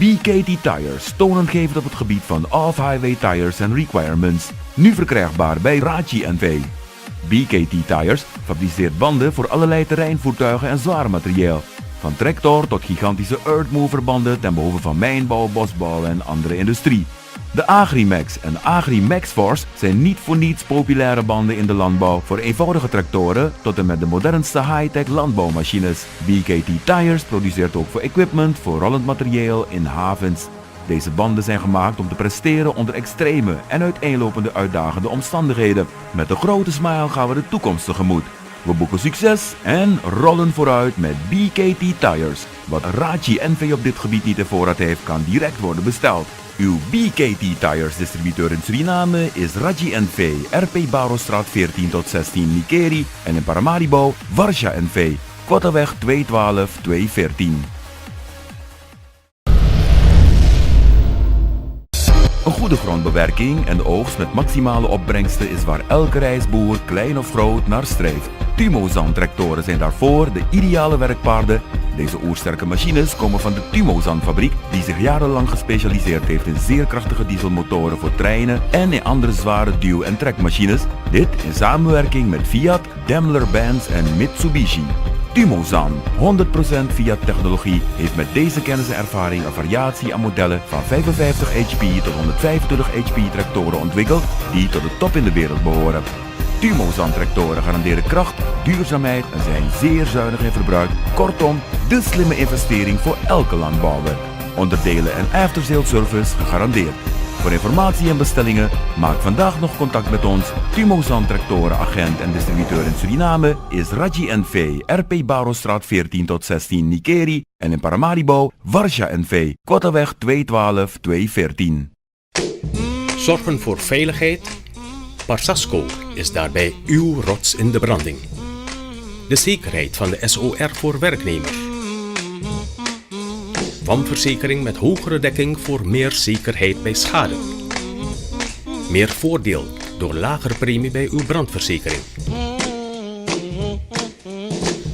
BKT Tires, toonaangevend op het gebied van off-highway tires en requirements. Nu verkrijgbaar bij Raji NV. BKT Tires fabriceert banden voor allerlei terreinvoertuigen en zwaar materieel. Van tractor tot gigantische earthmover banden ten behoeve van mijnbouw, bosbouw en andere industrie. De Agrimax en Agrimax Force zijn niet voor niets populaire banden in de landbouw voor eenvoudige tractoren tot en met de modernste high-tech landbouwmachines. BKT Tires produceert ook voor equipment voor rollend materieel in havens. Deze banden zijn gemaakt om te presteren onder extreme en uiteenlopende uitdagende omstandigheden. Met een grote smile gaan we de toekomst tegemoet. We boeken succes en rollen vooruit met BKT Tires. Wat Raji NV op dit gebied niet in voorraad heeft, kan direct worden besteld. Uw BKT Tires distributeur in Suriname is Raji NV, RP Barostraat 14 tot 16 Nikeri en in Paramaribo, Varsja NV, Korteweg 212-214. Een goede grondbewerking en oogst met maximale opbrengsten is waar elke reisboer, klein of groot, naar streeft. Tumozan-tractoren zijn daarvoor de ideale werkpaarden. Deze oersterke machines komen van de Tumozan-fabriek die zich jarenlang gespecialiseerd heeft in zeer krachtige dieselmotoren voor treinen en in andere zware duw- en trekmachines. Dit in samenwerking met Fiat, Daimler-Benz en Mitsubishi. Tumozan, 100% Fiat-technologie, heeft met deze kennis en ervaring een variatie aan modellen van 55 HP tot 125 HP tractoren ontwikkeld die tot de top in de wereld behoren. Tumozan-tractoren garanderen kracht, duurzaamheid en zijn zeer zuinig in verbruik. Kortom, de slimme investering voor elke landbouwer. Onderdelen en after-sale service gegarandeerd. Voor informatie en bestellingen maak vandaag nog contact met ons. Tumozan tractoren agent en distributeur in Suriname is Raji NV, RP Barostraat 14 tot 16 Nikeri en in Paramaribo, Varsja NV, Korteweg 212-214. Zorgen voor veiligheid? Parsasco is daarbij uw rots in de branding. De zekerheid van de SOR voor werknemers. WAM-verzekering met hogere dekking voor meer zekerheid bij schade. Meer voordeel door lagere premie bij uw brandverzekering.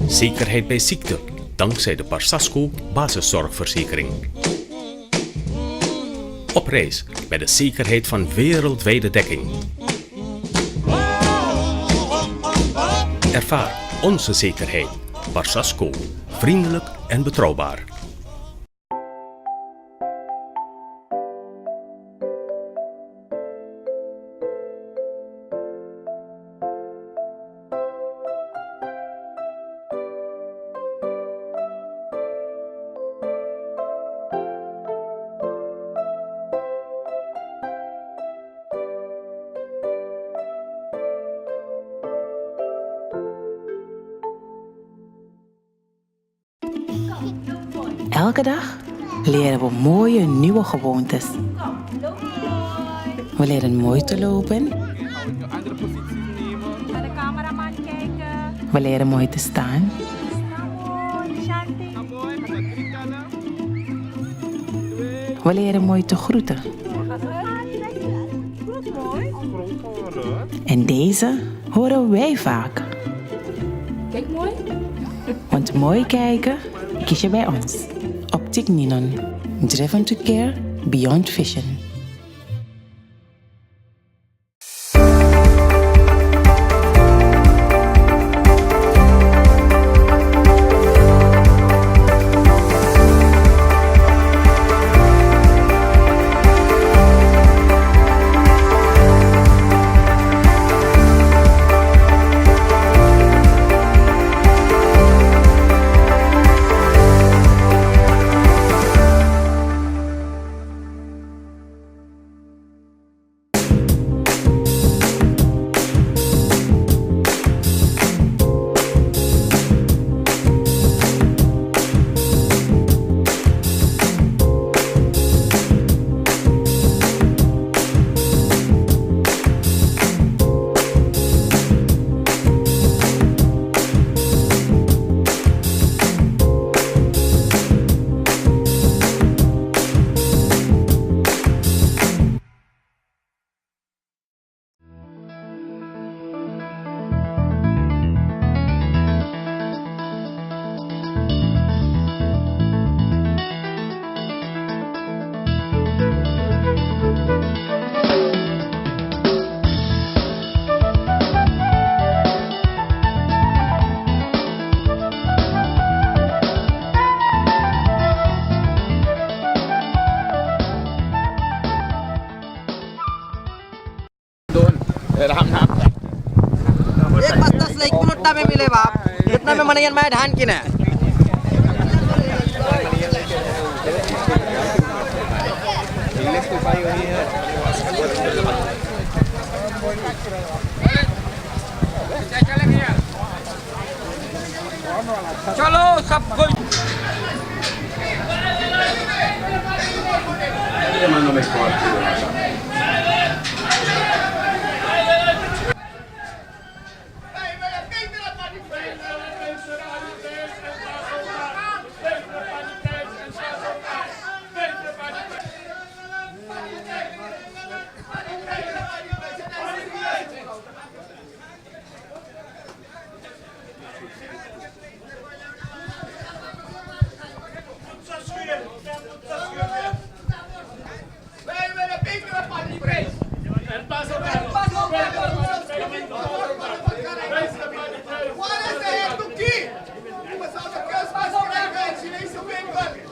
Zekerheid bij ziekte dankzij de Parsasco basiszorgverzekering. Op reis met de zekerheid van wereldwijde dekking. Ervaar onze zekerheid. Parsasco, vriendelijk en betrouwbaar. Elke dag leren we mooie nieuwe gewoontes. We leren mooi te lopen. We leren mooi te staan. We leren mooi te groeten. En deze horen wij vaak. Kijk mooi. Want mooi kijken kies je bij ons. Optiek Ninon. Driven to care beyond vision. में मिले बाप कितना में मन मैं धान की ना चलो सब कोई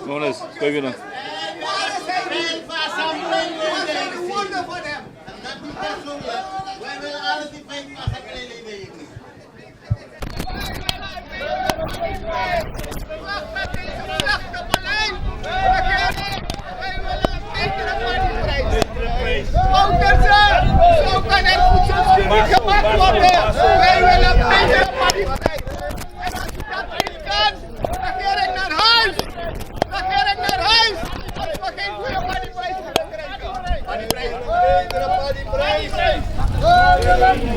Jonas, kijk weer dan.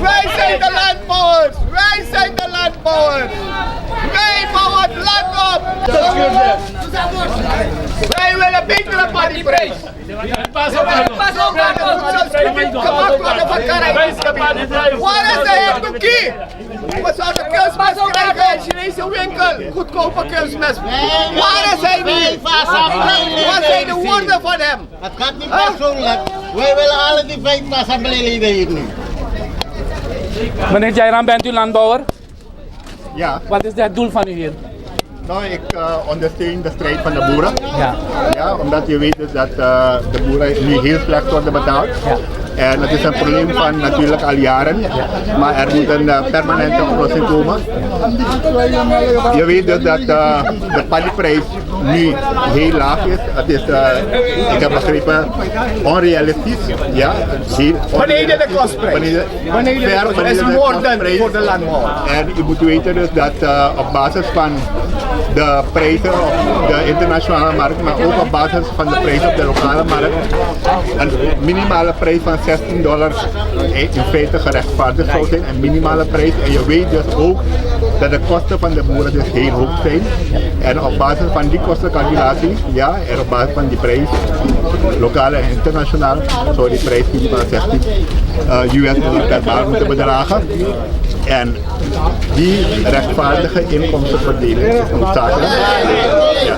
Wij zijn de landbouwers! Wij zijn de landbouwers! Wij bouwen het land op! Wij willen betere panieprijs! Pas op, gemaakt worden van Caribisch gebied. Waar is de heer Toekie? We zouden kunstmest krijgen in Chinese winkel. Goedkope kunstmest. Waar is hij nu? Wat zijn de woorden van hem? Het gaat niet persoonlijk. Wij willen alle die 5 assembleleden hier nu. Meneer Jairam, bent u landbouwer? Ja. Wat is het doel van u hier? Nou, ik ondersteun de strijd van de boeren. Ja. Ja, omdat je weet dus dat de boeren nu heel slecht worden betaald. Ja. En het is een probleem van natuurlijk al jaren. Ja. Maar er moet een permanente oplossing komen. Je weet dus dat de panieprijs nu heel laag is. Het is, ik heb begrepen, onrealistisch. Ja, beneden de kostprijs. Beneden de kostprijs is moordend voor de landbouw. En je moet weten dus dat op basis van de prijzen op de internationale markt, maar ook op basis van de prijzen op de lokale markt, een minimale prijs van $16 in feite gerechtvaardigd zou zijn, een minimale prijs. En je weet dus ook dat de kosten van de boeren dus heel hoog zijn. En op basis van die kostencalculatie, ja, en op basis van die prijs, lokaal en internationaal, zou die prijs van 16 US$ per maand moeten bedragen. En die rechtvaardige inkomstenverdeling is noodzakelijk. Ja.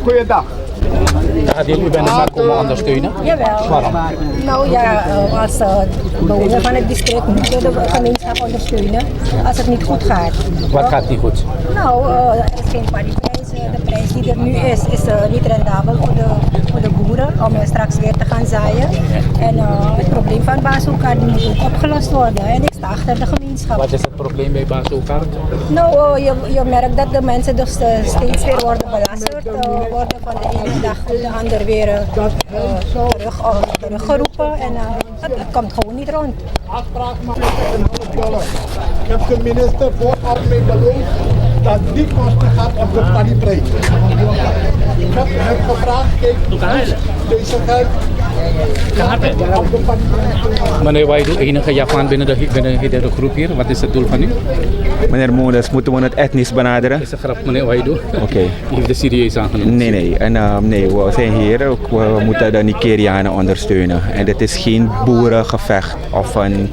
Goeiedag. Gaat jullie bij de komen ondersteunen? Jawel. Waarom? Nou ja, als bewoner van het district moet je de gemeenschap ondersteunen als het niet goed gaat. Wat gaat niet goed? Nou, er is geen panieprijs. De prijs die er nu is niet rendabel voor de boeren om straks weer te gaan zaaien. En het probleem van Bazooka moet ook opgelost worden. En ik sta achter de gemeenschap. Wat is het probleem bij Bazooka? Nou, je merkt dat de mensen dus steeds weer worden belasterd, worden van de ene dag op de andere weer teruggeroepen en het komt gewoon niet rond. Afspraak maken $1,5. Ik heb de minister vooraf mee beloofd dat die kosten gaat op de panieprijs. Ik heb hem gevraagd, kijk, deze geld op de panieprijs. Meneer Waidu, enige Javaan binnen de groep hier. Wat is het doel van u? Meneer Moenders, moeten we het etnisch benaderen? Is een grap, meneer Waidu. Oké. Die heeft de serieus aangenomen. Nee. Nee, we zijn hier. We moeten de Nigerianen ondersteunen. En dit is geen boerengevecht of een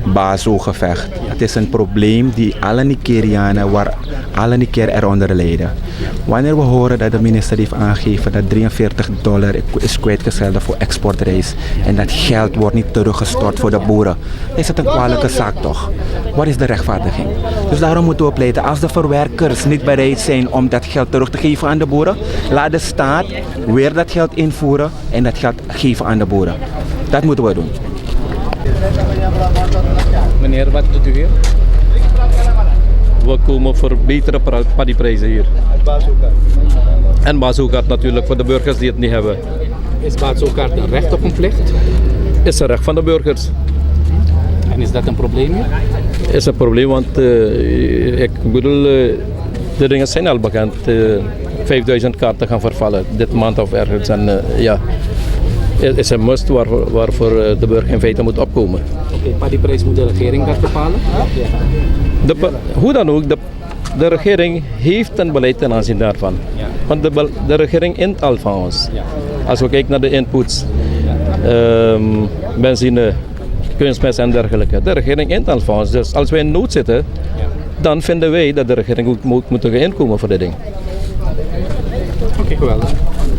bazo-gevecht. Het is een probleem die alle Nigerianen, waar alle Niger eronder lijden. Wanneer we horen dat de minister heeft aangegeven dat $43 is kwijtgesteld voor exportreis en dat geld wordt niet teruggestort voor de boeren, is het een kwalijke zaak toch? Wat is de rechtvaardiging? Dus daarom moeten we pleiten, als de verwerkers niet bereid zijn om dat geld terug te geven aan de boeren, laat de staat weer dat geld invoeren en dat geld geven aan de boeren. Dat moeten we doen. Meneer, wat doet u hier? we komen voor betere paddyprijzen hier. En bazookaart natuurlijk voor de burgers die het niet hebben. Is bazookaart een recht of een plicht? Is een recht van de burgers. En is dat een probleem hier? Is een probleem, want ik bedoel, de dingen zijn al bekend. 5000 kaarten gaan vervallen dit maand of ergens. En ja, het is een must waarvoor de burger in feite moet opkomen. Oké, paddyprijs moet de regering dat bepalen? Hoe dan ook, de regering heeft een beleid ten aanzien daarvan. Want de regering int al van ons. Als we kijken naar de inputs, benzine, kunstmest en dergelijke. De regering int al van ons. Dus als wij in nood zitten, dan vinden wij dat de regering ook moet inkomen voor dit ding. Oké, geweldig.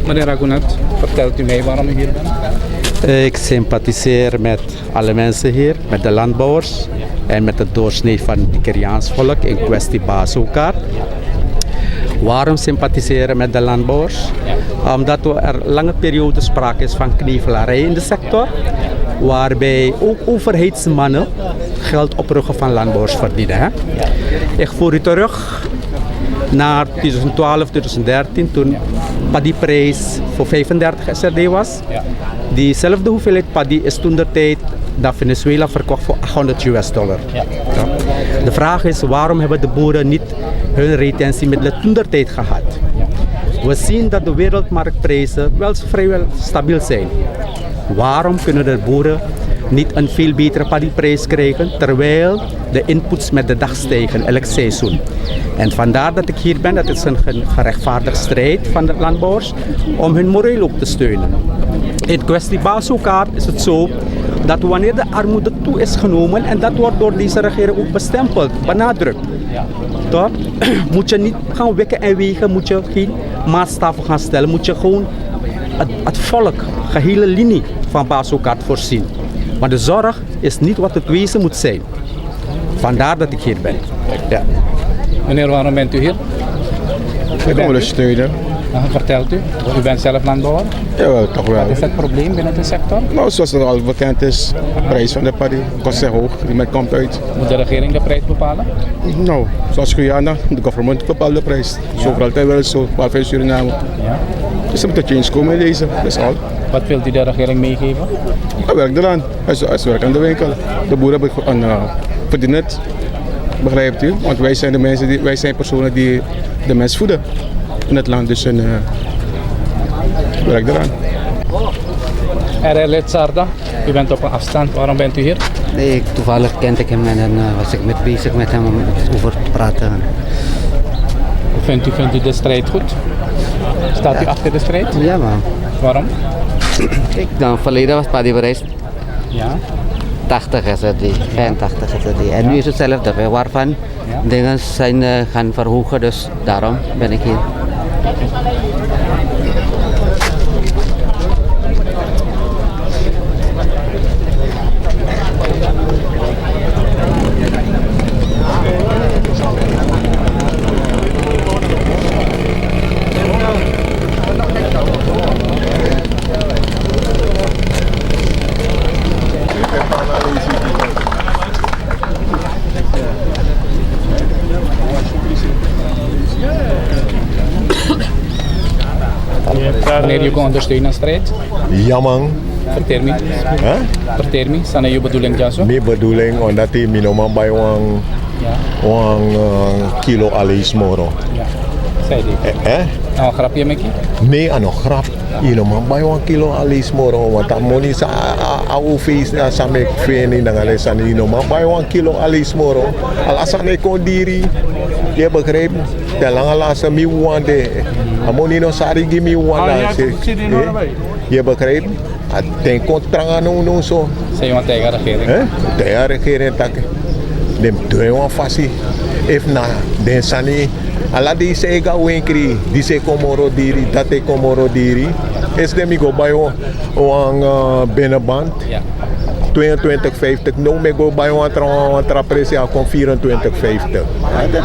Meneer Ragunat, vertelt u mij waarom u hier bent? Ik sympathiseer met alle mensen hier, met de landbouwers en met het doorsnee van het Nigeriaans volk in kwestie bazookaart. Waarom sympathiseren met de landbouwers? Omdat er lange periode sprake is van knevelarij in de sector, waarbij ook overheidsmannen geld op ruggen van landbouwers verdienen. Hè? Ik voer u terug naar 2012, 2013, toen paddyprijs voor 35 SRD was. Diezelfde hoeveelheid paddy is toen de tijd dat Venezuela verkocht voor $800. Ja. De vraag is, waarom hebben de boeren niet hun retentiemiddelen toen de tijd gehad? We zien dat de wereldmarktprijzen wel vrijwel stabiel zijn. Waarom kunnen de boeren niet een veel betere paddyprijs krijgen, terwijl de inputs met de dag stijgen elk seizoen? En vandaar dat ik hier ben, dat is een gerechtvaardigd strijd van de landbouwers om hun moreel ook te steunen. In kwestie bazookaart is het zo dat wanneer de armoede toe is genomen, en dat wordt door deze regering ook bestempeld, benadrukt, toch? Moet je niet gaan wikken en wegen, moet je geen maatstaven gaan stellen, moet je gewoon het volk, gehele linie van bazookaart voorzien. Maar de zorg is niet wat het wezen moet zijn. Vandaar dat ik hier ben. Ja. Meneer, waarom bent u hier? Ik wil willen steunen. Vertelt u, u bent zelf landbouwer? Jawel, toch wel. Wat is het probleem binnen de sector? Nou, zoals het al bekend is, de prijs van de paddy, kost zijn hoog, die met komt uit. Moet de regering de prijs bepalen? Nou, zoals Guyana, de government bepaalt de prijs. Zo voor altijd wel zo, behalve in Suriname. Ja. Dus er moet een change komen in deze, dat is al. Wat wilt u de regering meegeven? Hij werkt eraan, hij werkt aan de winkel. De boeren verdienen het, begrijpt u? Want wij zijn de mensen, wij zijn personen die de mens voeden in het land, dus werk eraan. R.L. Sarda, u bent op een afstand, waarom bent u hier? Nee, toevallig kende ik hem en was ik bezig met hem om over te praten. Vindt u de strijd goed? Staat u achter de strijd? Ja, man. Waarom? Kijk, dan verleden was paddyprijs. Ja. 80 SRD, 85 SRD. En nu is hetzelfde, waarvan dingen zijn gaan verhogen, dus daarom ben ik hier. Wanneer je kon ondersteunen strijd? Ja man. Vertel me. Vertel me, sana je bedoeling ja zo? Mijn bedoeling omdat hij minimaal bij een kilo alis moro. Ja. Zei die. Nou, grapje met je? Nee, aan een grap. Minimaal bij een kilo alis moro. Want dat money sa au feest sa mek feni dan alles aan minimaal bij een kilo alis moro. Alasan ik kon diri. Je begrijpt? De lange laatste mi wande. Amoni no sari gi mi wanda. Je begrijpt? Ten kontranga no so. Sei uma tegen regering. Tegen regering tak. Dem doe een fasi. If na den sani ala di se ga wenkri, di se komoro diri, tate komoro diri. Is dem go by one binnenband. Ja. 22,50. Nou me go bij een trapresie aan 24,50. Dat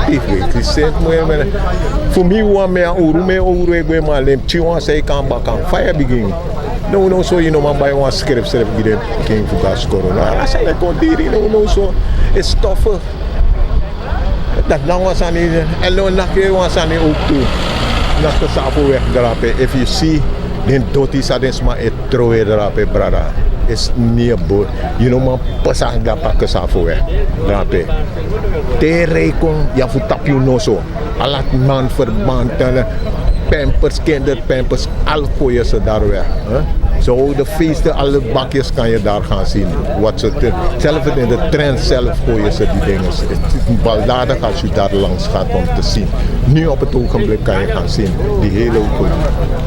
is het. Voor mij was mijn ouro ik ben maar lem. Chiwan zei kan bakken. Fire begin. No so je nog maar bij een script giren ging voor gas corona. Als je kon diri no so is stoffen. Dat dan was aan die, en dan was aan die ook toe. Dat de sapo wegdrapen. If you see, den doti sa den sma et troe drapen, brada. Is niet boor. Je know man pasang da pakken sapo wegdrapen. Te rekon, ja voor tapio no zo. Alat man verband, pampers, kinderpampers, al gooien ze daar weg. Zo de feesten, alle bakjes kan je daar gaan zien. Wat ze zelf in de trend zelf gooien ze die dingen. Het is baldadig als je daar langs gaat om te zien. Nu op het ogenblik kan je gaan zien, die hele goed.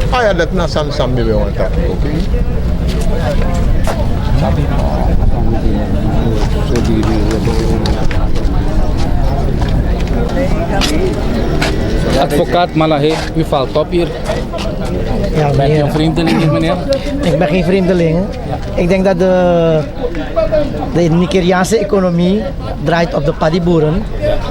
Ah ja, dat na sam weer wel aan het oké. Advocaat Malahe, u valt op hier. Ja, bent u een vreemdeling hier, meneer? Ik ben geen vreemdeling. Ik denk dat de Nigeriaanse economie draait op de paddyboeren.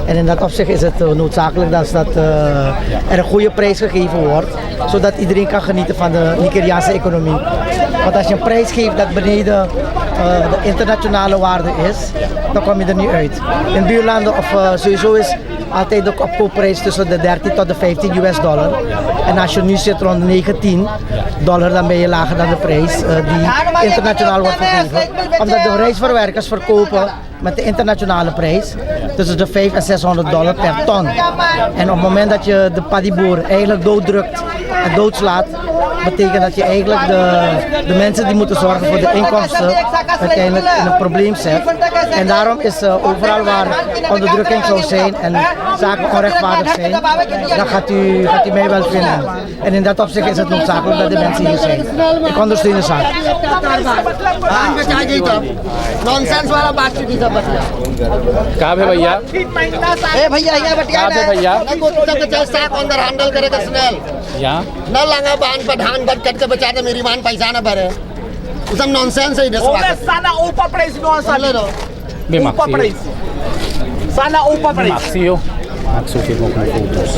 En in dat opzicht is het noodzakelijk dat er een goede prijs gegeven wordt, zodat iedereen kan genieten van de Nigeriaanse economie. Want als je een prijs geeft dat beneden de internationale waarde is, dan kom je er niet uit. In buurlanden sowieso is altijd de opkoopprijs tussen de 13 tot de 15 US dollar. En als je nu zit rond de 19 dollar, dan ben je lager dan de prijs die internationaal wordt gegeven. Omdat de reisverwerkers verkopen met de internationale prijs tussen de 500 en 600 dollar per ton. En op het moment dat je de paddyboer eigenlijk dooddrukt en doodslaat, betekent dat je eigenlijk de mensen die moeten zorgen voor de inkomsten uiteindelijk in een probleem zet. En daarom is overal waar onderdrukking zou zijn en zaken onrechtvaardig zijn, dan gaat u mij wel vinden. En in dat opzicht is het noodzakelijk dat de mensen hier zijn. Ik ondersteun de zaak. Nonsense वाला बात की सब बच्चा कहाँ है भैया ए भैया यहाँ बटिया कहाँ पे भैया को तक चल साहब अंदर हैंडल करेगा स्नेल यहाँ न लंगा बांध पर धान बट कट के बचा दे मेरी मान पैसा ना भरे सब नॉनसेंस है दस वाला Sana upa price no sana. Upa price. Sana upa price. Maxio. Maxio firmo com fotos.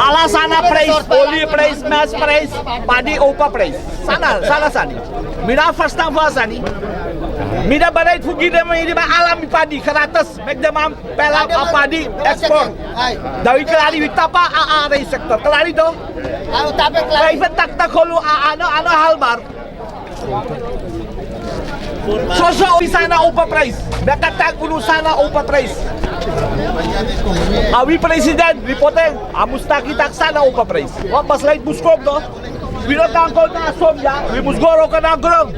Ala sana price, oli price, mas price, padi upa price. Sana sani. Mira first time was sani. Mira barai fugi de mai ba alam padi keratas, make them pelam padi export. Dari kelari vitapa a race sector. Kelari do. Private tak kholu ano halbar. So sana upa price. Nakatag ulo sana upa price. Awi president, reporting, amusta kita sana upa price. Wat pas light buskop do. Binatangkol na asomya, wimusgoro ka na grong.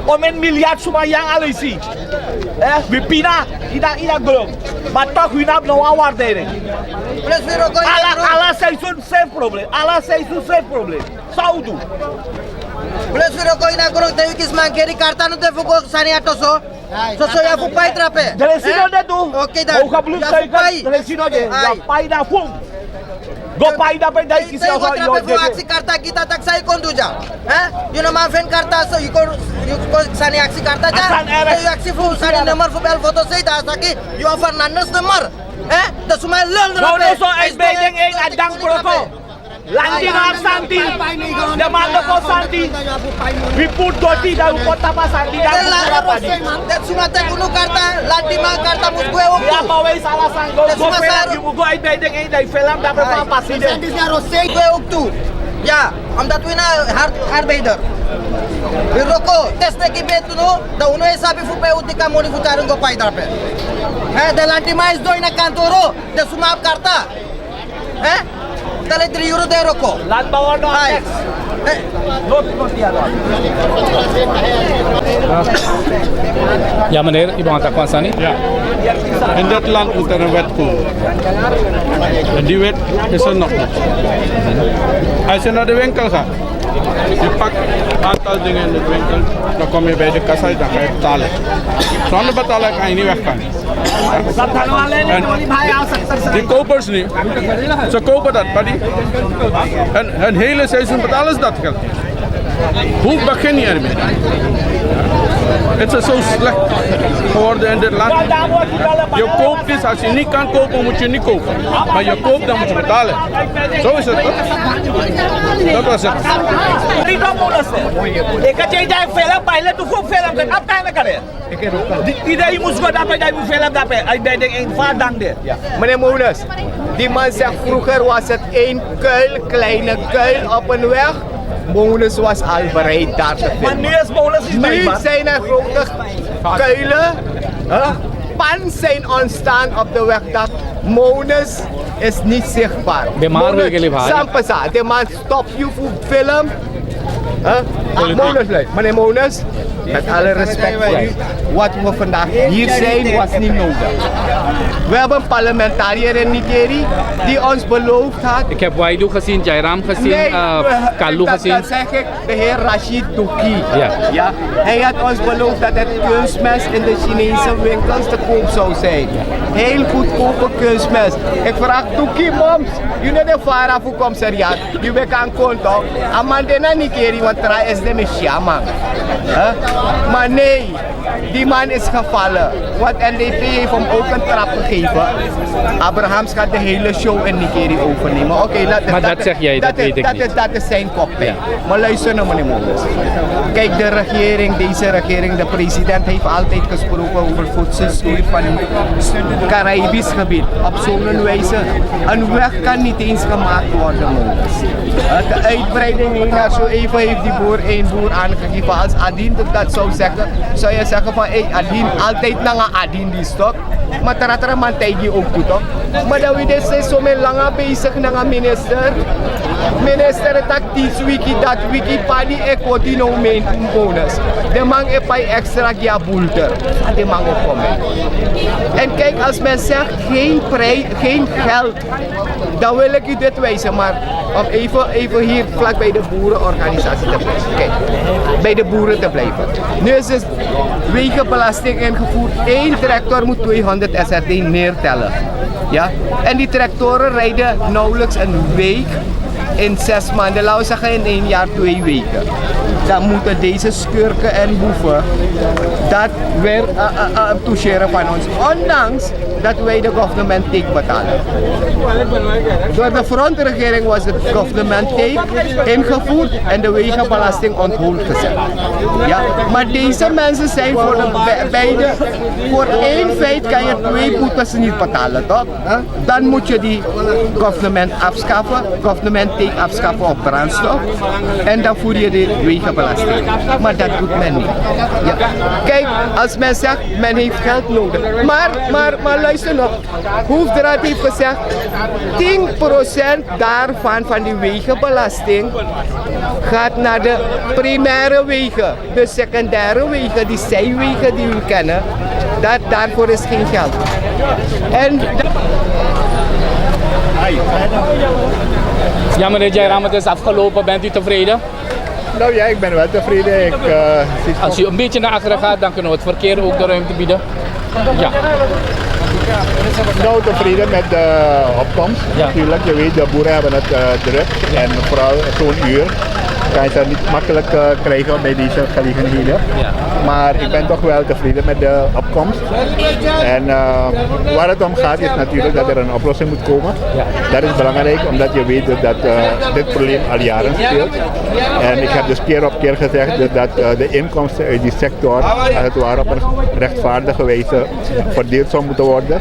Omen milyat sumayang alisi. Wipina, ina grong. Matok winap no awar dere. Ala seisun safe problem. Ala seisun safe problem. Saudu. Plus फिर कोई ना करो तेरी किस मांग केरी करता नु ते फुको सानी auto so ya fupai trape. Delesino de tu. Oke dah. O kablu sai kan. Delesino de. Ya pai da fum. Go pai da pai dai kisi ho yo de. Aksi karta kita tak sai kon duja. You know ma fen karta so you ko sani aksi karta ja. You aksi fu sani number fu bel foto sai da saki you offer nannes number. The sumai lel. No so ai bedeng ai adang proko. Landi na Santi, demanda ko Santi. We put doti da kota pa Santi da. Dat sumata kuno karta, landi ma karta musgo e ya pawai salah sanggo. Go felam you go ai bedeng ai dai felam da pa paside. Santi na rosei go uktu. Ja, omdat we na arbeider. We roko, test ki betu no, da uno sabi fu pe utika moni futarun go pai darpe. De landi ma is doi na kantoro, de sumap karta. Dale 3 euro de roko. Land bawah no tax. Not tiada. Ja meneer, u bent aan Sani? Ja. In dit land moet er een wet komen. En die wet is er nog niet. Als je naar de winkel gaat, je pakt een aantal dingen in de winkel, dan kom je bij de kassa en dan ga je betalen. Zonder betalen kan je niet weggaan. En die kopers nu, ze kopen dat, buddy. En hun hele seizoen betalen ze dat geld. Hoe begin je ermee? Het is zo slecht geworden in dit land. Je koopt iets, als je niet kan kopen, moet je niet kopen. Maar je koopt, dan moet je betalen. Zo is het, toch? Dat was het. Ik had je daar veel bij, let op veel op, op kan ik iedereen moest gaan daarbij, daar moet veel op daarbij. Ik ben er een vaar dank de. Meneer Moelis, die man zegt vroeger was het één kuil, kleine kuil op een weg. Moelis was al bereid daar te vinden. Maar nu is Moelis niet Nu zijn er grote kuilen, pans zijn ontstaan op de weg dat Moelis is niet zichtbaar. Sampasa, de man stopt je voor film. Meneer Moelis, met alle respect voor u, wat we vandaag hier zijn was niet nodig. We hebben een parlementariër in Nigeria die ons beloofd had. Ik heb Waidu gezien, Jairam gezien, Kalu gezien. Dat zeg ik, de heer Rashid Touki. Ja. Hij had ons beloofd dat het kunstmes in de Chinese winkels te koop zou zijn. Heel goedkope kunstmes. Ik vraag Touki, moms, jullie de vara voor commissariat. Jullie kan konto. Amandena Nigeria, want er is de Mishaman. Maar nee, die man is gevallen. Want NDP heeft hem ook een trap gegeven. Abrahams gaat de hele show in Nigeria overnemen. Maar dat zeg jij, dat weet ik niet. Dat is zijn kop. Ja. Maar luister naar meneer Moelis. Kijk, de regering, deze regering, de president heeft altijd gesproken over voedselstoer van het Caribisch gebied. Op zo'n wijze, een weg kan niet eens gemaakt worden, Moelis. De uitbreiding naar zo even heeft die boer één boer aangegeven. Als Adien dat zou zeggen, zou je zeggen van hey, Adien, altijd naar Adien die stok. Maar teratera man tegen ook toe toch? Maar dat we dit zo met langer bezig naar een minister. Minister het actief wiki dat wiki padi ek wat die nou meen bonus. De man heeft bij extra ja boelter. De man ook komen. En kijk, als men zegt geen geld, dan wil ik u dit wijzen. Maar om even hier vlak bij de boerenorganisatie te blijven. Kijk, bij de boeren te blijven. Nu is dus wegenbelasting ingevoerd. 1 tractor moet 200 SRD neertellen. Ja? En die tractoren rijden nauwelijks een week in 6 maanden. Laten we zeggen in 1 jaar 2 weken. Dan moeten deze schurken en boeven dat weer toucheren van ons. Ondanks dat wij de government take betalen. Door de frontregering was de government take ingevoerd en de wegenbelasting on hold gezet. Ja? Maar deze mensen zijn voor beide, voor 1 feit kan je 2 boetes niet betalen, toch? Dan moet je die government afschaffen, government take afschaffen op brandstof en dan voer je de wegenbelasting. Maar dat doet men niet. Ja. Kijk, als men zegt, men heeft geld nodig. Maar luister nog, Hoefdraad heeft gezegd, 10% daarvan van die wegenbelasting gaat naar de primaire wegen. De secundaire wegen, die zijwegen die we kennen, daarvoor is geen geld. En ja, meneer Jairam, het is afgelopen. Bent u tevreden? Nou ja, ik ben wel tevreden. Als u een beetje naar achteren gaat, dan kunnen we het verkeer ook de ruimte bieden. Ja. Nou, tevreden met de opkomst. Ja. Natuurlijk, je weet, de boeren hebben het druk. En vooral zo'n uur kan je het niet makkelijk krijgen bij deze gelegenheden. Ja. Maar ik ben toch wel tevreden met de opkomst. En waar het om gaat is natuurlijk dat er een oplossing moet komen. Ja. Dat is belangrijk omdat je weet dat dit probleem al jaren speelt. En ik heb dus keer op keer gezegd dat de inkomsten uit die sector als het ware op een rechtvaardige wijze verdeeld zou moeten worden.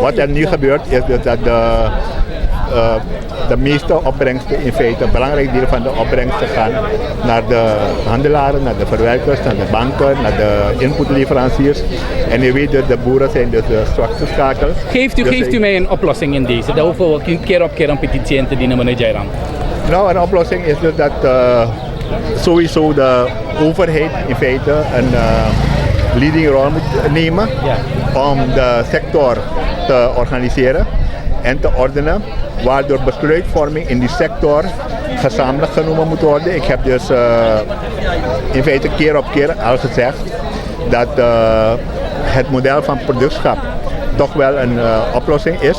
Wat er nu gebeurt is dus dat de meeste opbrengsten, in feite een belangrijk deel van de opbrengsten gaan naar de handelaren, naar de verwerkers, naar de banken, naar de inputleveranciers. En je weet dat de boeren zijn dus de zwakste schakel. Geeft u mij een oplossing in deze? Daar hoeven we keer op keer een petitie in te dienen, meneer Jairam. Nou, een oplossing is dus dat sowieso de overheid in feite een leading rol moet nemen om de sector te organiseren en te ordenen, waardoor besluitvorming in die sector gezamenlijk genomen moet worden. Ik heb dus in feite keer op keer al gezegd dat het model van productschap toch wel een oplossing is,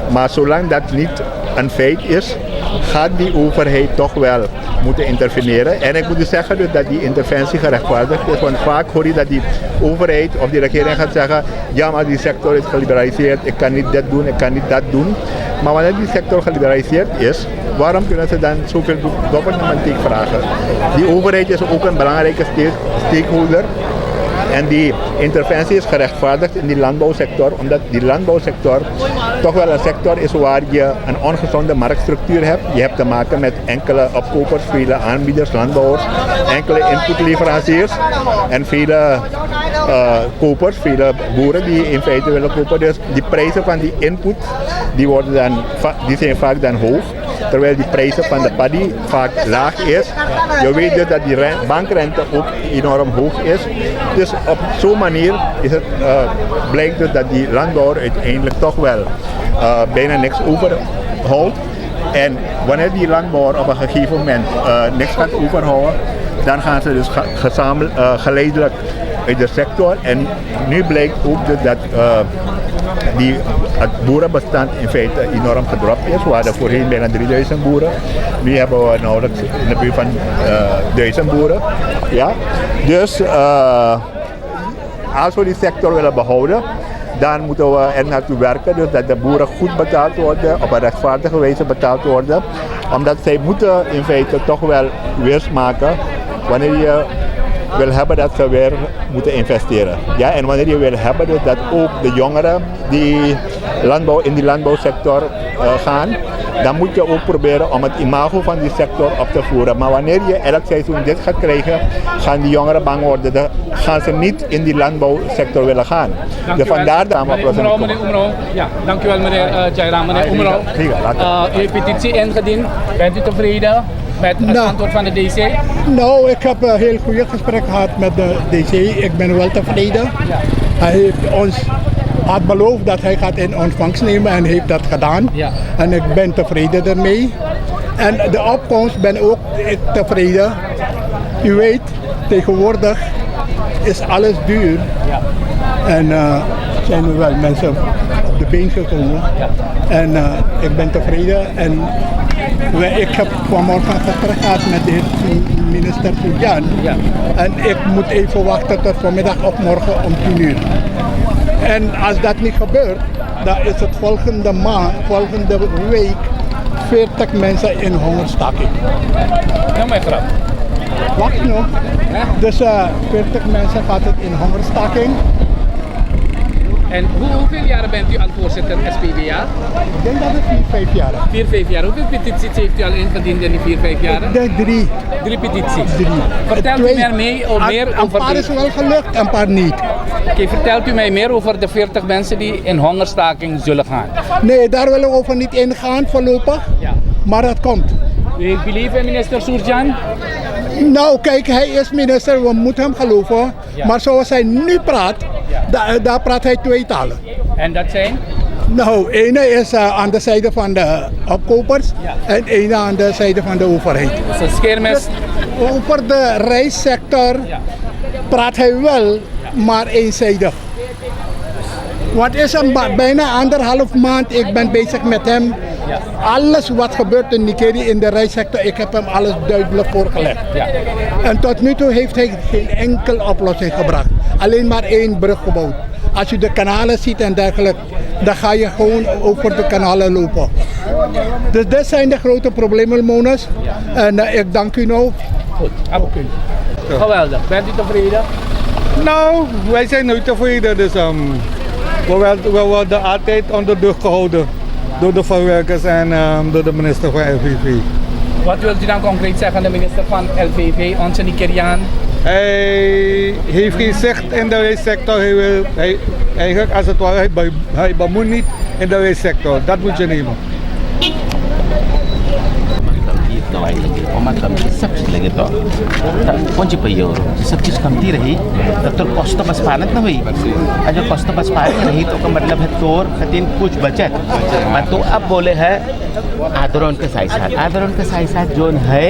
maar zolang dat niet een feit is, gaat die overheid toch wel moeten interveneren. En ik moet dus zeggen dus dat die interventie gerechtvaardigd is. Want vaak hoor je dat die overheid of die regering gaat zeggen, ja maar die sector is geliberaliseerd, ik kan niet dit doen, ik kan niet dat doen. Maar wanneer die sector geliberaliseerd is, waarom kunnen ze dan zoveel governmentiek vragen? Die overheid is ook een belangrijke stakeholder. En die interventie is gerechtvaardigd in die landbouwsector, omdat die landbouwsector toch wel een sector is waar je een ongezonde marktstructuur hebt. Je hebt te maken met enkele opkopers, vele aanbieders, landbouwers, enkele inputleveranciers en vele kopers, vele boeren die in feite willen kopen. Dus die prijzen van die input die zijn vaak dan hoog. Terwijl die prijzen van de paddy vaak laag is. Je weet dus dat die bankrente ook enorm hoog is. Dus op zo'n manier is het, blijkt dus dat die landbouwer uiteindelijk toch wel bijna niks overhoudt. En wanneer die landbouwer op een gegeven moment niks gaat overhouden, dan gaan ze dus geleidelijk uit de sector. En nu blijkt ook dus dat het boerenbestand in feite enorm gedropt is. We hadden voorheen bijna 3000 boeren. Nu hebben we nauwelijks in de buurt van 1000 boeren. Ja? Dus als we die sector willen behouden, dan moeten we er naartoe werken. Dus dat de boeren goed betaald worden, op een rechtvaardige wijze betaald worden. Omdat zij moeten in feite toch wel winst maken wanneer je wil hebben dat ze weer moeten investeren. Ja, en wanneer je wil hebben dat ook de jongeren die in die landbouwsector gaan, dan moet je ook proberen om het imago van die sector op te voeren. Maar wanneer je elk seizoen dit gaat krijgen, gaan die jongeren bang worden. Dan gaan ze niet in die landbouwsector willen gaan. Dus vandaar de oplossing. Ja, dankjewel meneer Jairam. Meneer Umro, u heeft petitie ingediend. Bent u tevreden met het antwoord van de DC? Nou, ik heb een heel goed gesprek gehad met de DC. Ik ben wel tevreden. Ja. Hij heeft had beloofd dat hij gaat in ontvangst nemen en heeft dat gedaan. Ja. En ik ben tevreden ermee. En de opkomst ben ook tevreden. U weet, tegenwoordig is alles duur. Ja. En zijn er wel mensen op de been gekomen. Ja. En ik ben tevreden. En ik heb vanmorgen een gesprek gehad met de minister Fuljan. Ja. En ik moet even wachten tot vanmiddag of morgen om 10 uur. En als dat niet gebeurt, dan is het volgende week 40 mensen in hongerstaking. Nou mijn grap. Wacht nog. Dus 40 mensen gaat het in hongerstaking. En hoeveel jaren bent u al voorzitter SPVA? Ik denk dat het 4-5 jaar is. 4-5 jaar. Hoeveel petities heeft u al ingediend in die 4-5 jaar? Ik denk 3. 3 petities? 3. Vertelt u mij meer over een paar is wel gelukt, een paar niet. Oké, vertelt u mij meer over de 40 mensen die in hongerstaking zullen gaan? Nee, daar willen we over niet ingaan voorlopig. Ja. Maar dat komt. U heeft believe in minister Surjan? Nou kijk, hij is minister, we moeten hem geloven. Ja. Maar zoals hij nu praat, daar praat hij 2 talen. En dat zijn? Nou, ene is aan de zijde van de opkopers en ene aan de zijde van de overheid. Dus over de rijstsector praat hij wel, maar eenzijdig. Want het is bijna 1,5 maand, ik ben bezig met hem. Alles wat gebeurt in Nigeria in de rijstsector, ik heb hem alles duidelijk voorgelegd. Ja. En tot nu toe heeft hij geen enkele oplossing gebracht. Alleen maar 1 brug gebouwd. Als je de kanalen ziet en dergelijke, dan ga je gewoon over de kanalen lopen. Dus dit zijn de grote problemen, Monas. En ik dank u nou. Goed, okay. Geweldig. Bent u tevreden? Nou, wij zijn nooit tevreden. Dus we worden altijd onder druk gehouden door de verwerkers en door de minister van LVV. Wat wilt u dan concreet zeggen aan de minister van LVV, onze Nigeriaan? Hij heeft geen zicht in de rijstsector. Hij eigenlijk als het ware, hij bemoeit niet in de rijstsector. Dat moet je nemen. लगे तो कौन सी पहिए और सब चीज़ कमती रही तब तो कॉस्ट तो बस पानत ना हुई और जो कॉस्ट तो बस पानी रही तो का मतलब है तोर खतीन कुछ बचत और तो अब बोले है आदरों के साथ साथ जो है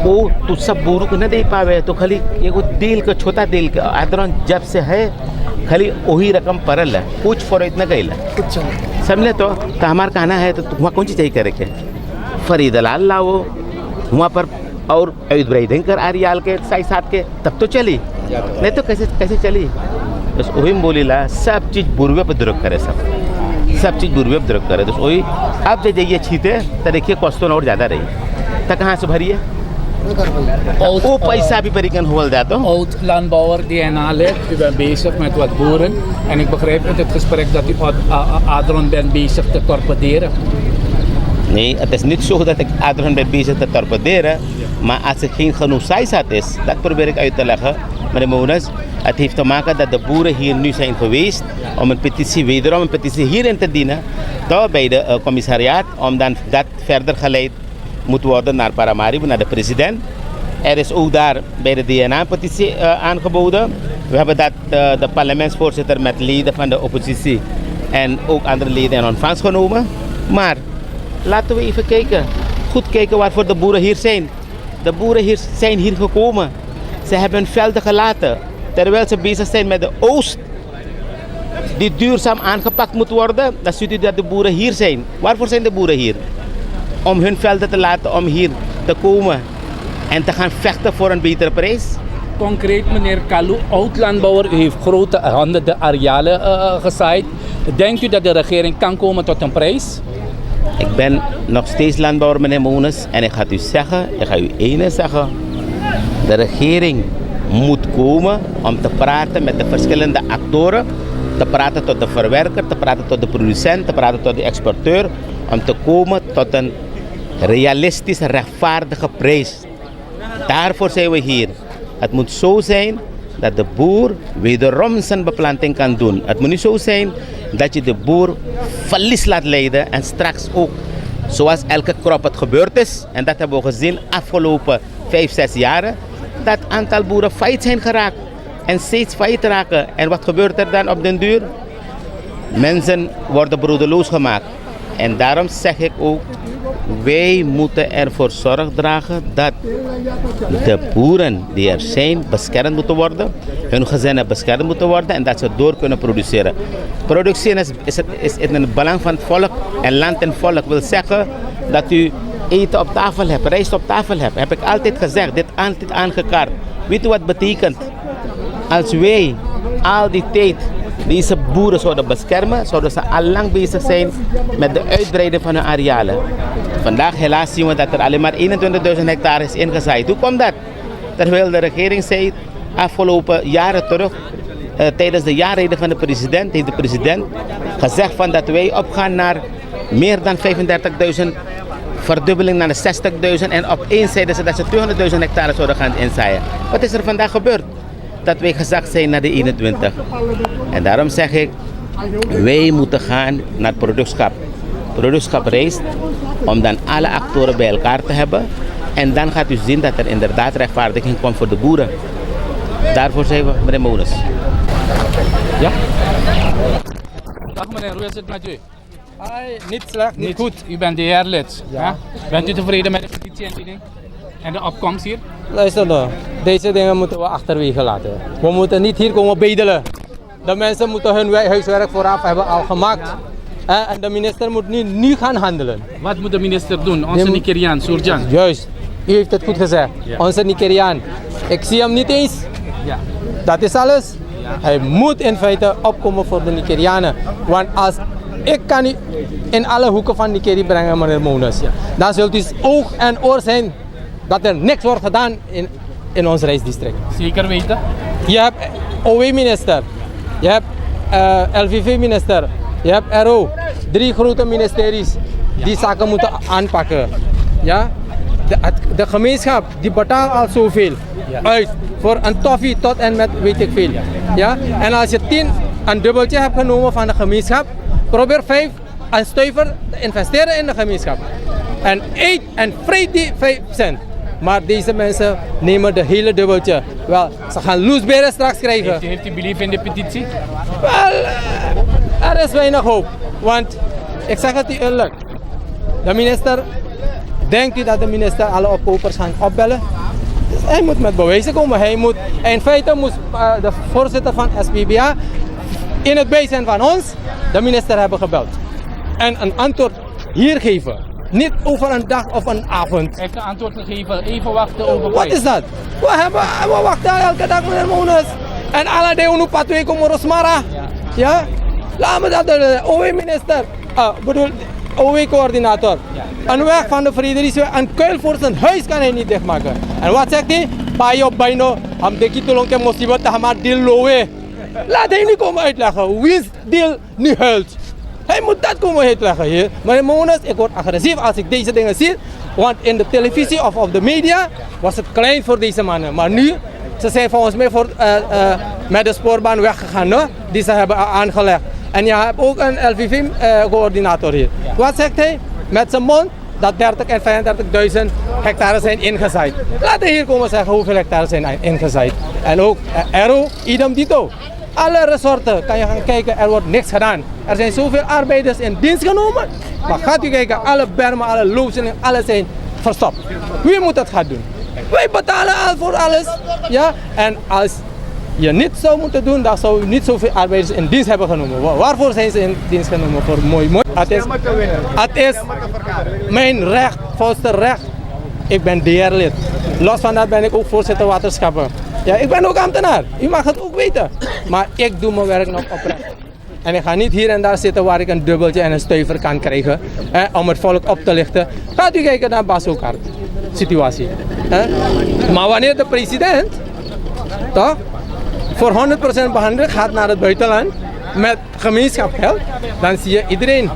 वो तो सब बोरू को न दे पावे तो खाली एगो दिल का छोटा दिल का आदरों जब से है खाली वही रकम परल है कुछ फॉर इतना गई समझे तो हमारा कहना है तो वहाँ कौन सी चाहिए करे के फरीदलाल लाओ वहाँ पर और uitbreiding कर आरियाल के साथ के तब तो चली नहीं तो कैसे कैसे चली बस वही बोली ला सब चीज़ बुरवे पर दुरुक करे सब चीज़ बुरवे पर दुरुक करे तो वही अब जब जाइए छीते तो देखिए कॉस्ट और ज़्यादा रही तो कहाँ से भरिए वो पैसा भी परिकन होल जातो. Oud-landbouwer die hij naleert, u bent bezig met wat boeren en ik begrijp uit het gesprek dat u Adron bent bezig te torpederen. Nee, het is niet zo dat ik Adron ben bezig te torpederen, maar als er geen genoeg zijzat is, dat probeer ik uit te leggen. Meneer Mones, het heeft te maken dat de boeren hier nu zijn geweest om een petitie, wederom een petitie hierin te dienen, bij de commissariaat, om dan dat verder geleid moet worden naar Paramaribo, naar de president. Er is ook daar bij de DNA-petitie aangeboden. We hebben dat de parlementsvoorzitter met leden van de oppositie en ook andere leden in ontvangst genomen. Maar laten we even kijken, goed kijken waarvoor de boeren hier zijn. De boeren hier zijn hier gekomen. Ze hebben velden gelaten terwijl ze bezig zijn met de oogst die duurzaam aangepakt moet worden. Dan ziet u dat de boeren hier zijn. Waarvoor zijn de boeren hier? Om hun velden te laten, om hier te komen en te gaan vechten voor een betere prijs. Concreet, meneer Kalu, oud-landbouwer, u heeft grote honderden arealen gezaaid. Denkt u dat de regering kan komen tot een prijs? Ik ben nog steeds landbouwer, meneer Mones, en ik ga u zeggen, ik ga u ene zeggen. De regering moet komen om te praten met de verschillende actoren, te praten tot de verwerker, te praten tot de producent, te praten tot de exporteur, om te komen tot een realistische, rechtvaardige prijs. Daarvoor zijn we hier. Het moet zo zijn dat de boer wederom zijn beplanting kan doen. Het moet niet zo zijn dat je de boer verlies laat leiden en straks ook, zoals elke krop het gebeurd is, en dat hebben we gezien afgelopen 5-6 jaren, dat aantal boeren failliet zijn geraakt en steeds failliet raken. En wat gebeurt er dan op den duur? Mensen worden broedeloos gemaakt. En daarom zeg ik ook, wij moeten ervoor zorg dragen dat de boeren die er zijn beschermd moeten worden, hun gezinnen beschermd moeten worden en dat ze door kunnen produceren. Productie is in het belang van het volk en land en volk wil zeggen dat u eten op tafel hebt, rijst op tafel hebt. Heb ik altijd gezegd, dit altijd aangekaart. Weet u wat het betekent? Als wij al die tijd deze boeren zouden beschermen, zouden ze al lang bezig zijn met de uitbreiding van hun arealen. Vandaag helaas zien we dat er alleen maar 21.000 hectare is ingezaaid. Hoe komt dat? Terwijl de regering zei, afgelopen jaren terug, tijdens de jaarrede van de president, heeft de president gezegd van dat wij opgaan naar meer dan 35.000, verdubbeling naar de 60.000 en opeens zeiden ze dat ze 200.000 hectare zouden gaan inzaaien. Wat is er vandaag gebeurd? Dat wij gezakt zijn naar de 21. En daarom zeg ik, wij moeten gaan naar productschap. Productschap reist om dan alle actoren bij elkaar te hebben. En dan gaat u zien dat er inderdaad rechtvaardiging komt voor de boeren. Daarvoor zijn we, meneer Mones. Ja? Dag meneer, hoe is het met u? Niet slecht, niet goed. U bent de heerlid. Ja. Bent u tevreden met de petitie en de opkomst hier? Luister nou, deze dingen moeten we achterwege laten. We moeten niet hier komen bedelen. De mensen moeten hun huiswerk vooraf hebben al gemaakt. En de minister moet nu gaan handelen. Wat moet de minister doen? Onze Nigeriaan, Surjan. Juist, u heeft het goed gezegd. Ja. Onze Nigeriaan. Ik zie hem niet eens. Ja. Dat is alles. Ja. Hij moet in feite opkomen voor de Nigerianen. Want als ik kan u in alle hoeken van Nigeria brengen, meneer Mones. Ja. Dan zult u oog en oor zijn dat er niks wordt gedaan in ons reisdistrict. Zeker weten. Je hebt OW-minister, je hebt LVV-minister, je hebt RO. 3 grote ministeries die zaken moeten aanpakken. Ja? De gemeenschap die betaalt al zoveel uit voor een toffie tot en met weet ik veel. Ja? En als je 10 een dubbeltje hebt genomen van de gemeenschap, probeer 5 een stuiver te investeren in de gemeenschap. En eet en vreet die 5 cent. Maar deze mensen nemen de hele dubbeltje. Wel, ze gaan loesberen straks krijgen. Heeft u belief in de petitie? Wel, er is weinig hoop. Want, ik zeg het u eerlijk. De minister, denkt u dat de minister alle opkopers gaan opbellen? Dus hij moet met bewijzen komen. In feite moest de voorzitter van SPBA in het bijzijn van ons de minister hebben gebeld. En een antwoord hier geven. Niet over een dag of een avond. Hij heeft een antwoord gegeven. Even wachten over Wat prijs. is dat? We wachten elke dag, meneer Mones. En alle de unu patwe como Rosmara. Ja? Laat me dat de OW-minister, bedoel, OW-coördinator. Een weg van de Friedrichsweg, een kuil voor zijn huis kan hij niet dichtmaken. En wat zegt hij? Payo Baino, ham deki tolong ke musibat hamar dil lowe. Laat hij niet komen uitleggen wiens deel nu huilt. Hij moet dat komen uitleggen hier. Maar Mones, ik word agressief als ik deze dingen zie. Want in de televisie of op de media was het klein voor deze mannen. Maar nu, ze zijn volgens mij met de spoorbaan weggegaan, no? Die ze hebben aangelegd. En je hebt ook een LVV-coördinator hier. Wat zegt hij? Met zijn mond dat 30 en 35.000 hectare zijn ingezaaid. Laat hij hier komen zeggen hoeveel hectare zijn ingezaaid. En ook Aero, idem dito. Alle resorten kan je gaan kijken, er wordt niks gedaan. Er zijn zoveel arbeiders in dienst genomen. Maar gaat u kijken, alle bermen, alle loopsingen, alles zijn verstopt. Wie moet dat gaan doen? Wij betalen al voor alles. Ja? En als je niet zou moeten doen, dan zou je niet zoveel arbeiders in dienst hebben genomen. Waarvoor zijn ze in dienst genomen? Voor mooi. Het is mijn recht, volste recht. Ik ben DR-lid. Los van dat ben ik ook voorzitter waterschappen. Ja, ik ben ook ambtenaar. U mag het ook weten. Maar ik doe mijn werk nog oprecht. En ik ga niet hier en daar zitten waar ik een dubbeltje en een stuiver kan krijgen. Om het volk op te lichten. Gaat u kijken naar Basokaart situatie. Maar wanneer de president toch voor 100% behandeling gaat naar het buitenland met gemeenschapsgeld, dan zie je iedereen.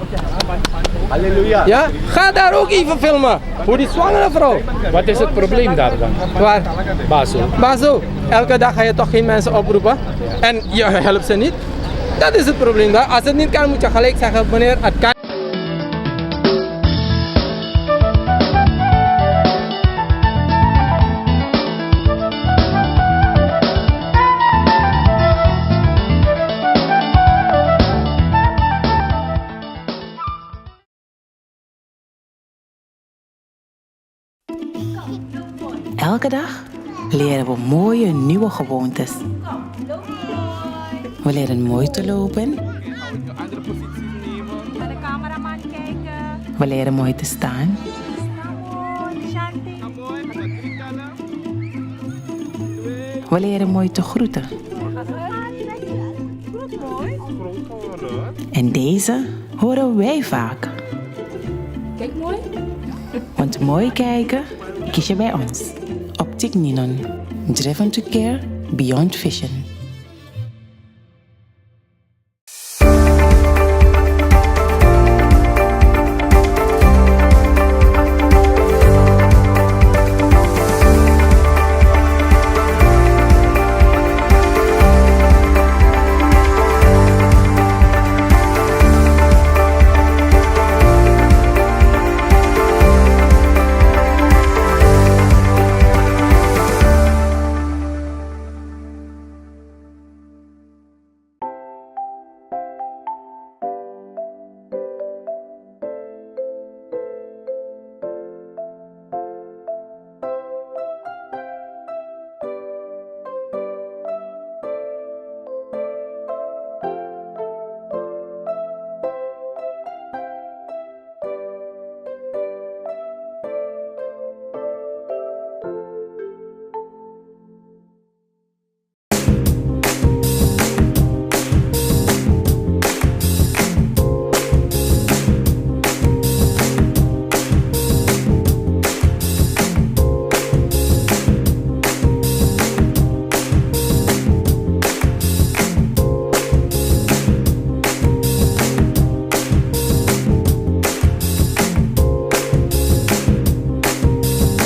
Halleluja. Ja? Ga daar ook even filmen. Voor die zwangere vrouw. Wat is het probleem daar dan? Waar? Baso. Elke dag ga je toch geen mensen oproepen. En je helpt ze niet. Dat is het probleem daar. Als het niet kan, moet je gelijk zeggen, meneer, het kan. Elke dag leren we mooie nieuwe gewoontes. We leren mooi te lopen. Naar de cameraman kijken. We leren mooi te staan. We leren mooi te groeten. En deze horen wij vaak. Kijk mooi. Want mooi kijken kies je bij ons. Optiek Ninon. Driven to care beyond vision.